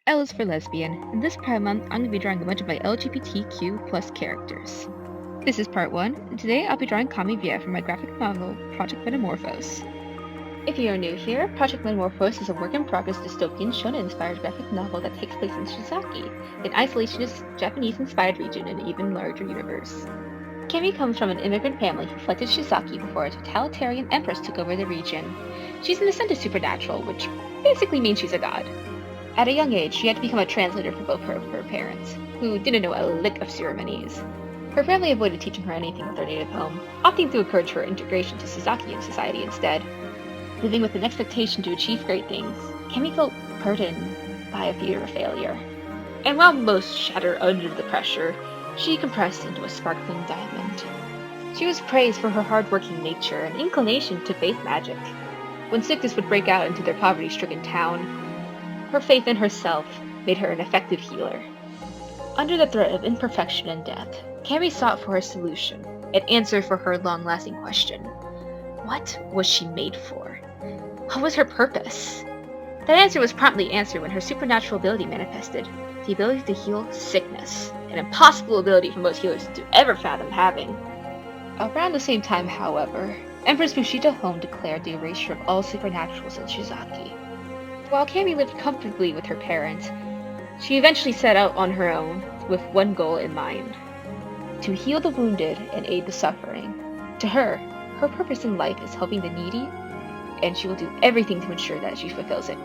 L is for lesbian, and this Pride Month I'm going to be drawing a bunch of my LGBTQ plus characters. This is part 1, and today I'll be drawing Kami Vie from my graphic novel, Project Metamorphose. If you are new here, Project Metamorphose is a work-in-progress dystopian shonen-inspired graphic novel that takes place in Shizaki, an isolationist, Japanese-inspired region in an even larger universe. Kami comes from an immigrant family who fled to Shizaki before a totalitarian empress took over the region. She's an ascended supernatural, which basically means she's a god. At a young age, she had to become a translator for both her parents, who didn't know a lick of ceremonies. Her family avoided teaching her anything with their native home, opting to encourage her integration to Shizakian society instead. Living with an expectation to achieve great things, Kami felt burdened by a fear of failure. And while most shatter under the pressure, she compressed into a sparkling diamond. She was praised for her hard-working nature and inclination to faith magic. When sickness would break out into their poverty-stricken town, her faith in herself made her an effective healer. Under the threat of imperfection and death, Kami sought for a solution, an answer for her long-lasting question. What was she made for? What was her purpose? That answer was promptly answered when her supernatural ability manifested, the ability to heal sickness, an impossible ability for most healers to ever fathom having. Around the same time, however, Empress Bushita Home declared the erasure of all supernaturals in Shizaki. While Kami lived comfortably with her parents, she eventually set out on her own with one goal in mind: to heal the wounded and aid the suffering. To her purpose in life is helping the needy, and she will do everything to ensure that she fulfills it,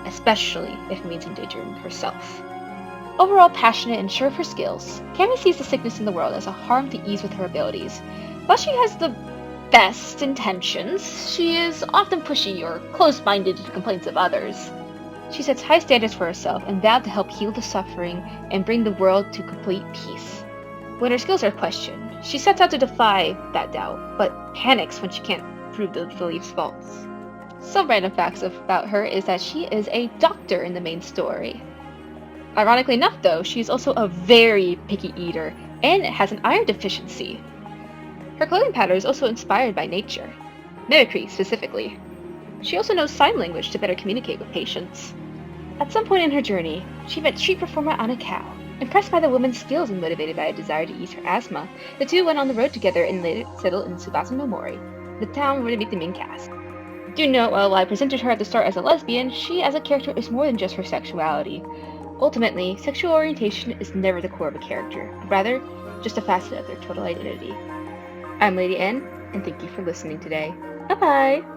especially if it means endangering herself. Overall passionate and sure of her skills, Kami sees the sickness in the world as a harm to ease with her abilities. While she has the best intentions, she is often pushy or close-minded to complaints of others. She sets high standards for herself and vowed to help heal the suffering and bring the world to complete peace. When her skills are questioned, she sets out to defy that doubt, but panics when she can't prove the beliefs false. Some random facts about her is that she is a doctor in the main story. Ironically enough, though, she is also a very picky eater and has an iron deficiency. Her clothing pattern is also inspired by nature, mimicry specifically. She also knows sign language to better communicate with patients. At some point in her journey, she met street performer Anna Cow. Impressed by the woman's skills and motivated by a desire to ease her asthma, the two went on the road together and later settled in Tsubasa no Mori, the town where they meet the main cast. Do note, while I presented her at the start as a lesbian, she as a character is more than just her sexuality. Ultimately, sexual orientation is never the core of a character, but rather just a facet of their total identity. I'm Lady N, and thank you for listening today. Bye-bye!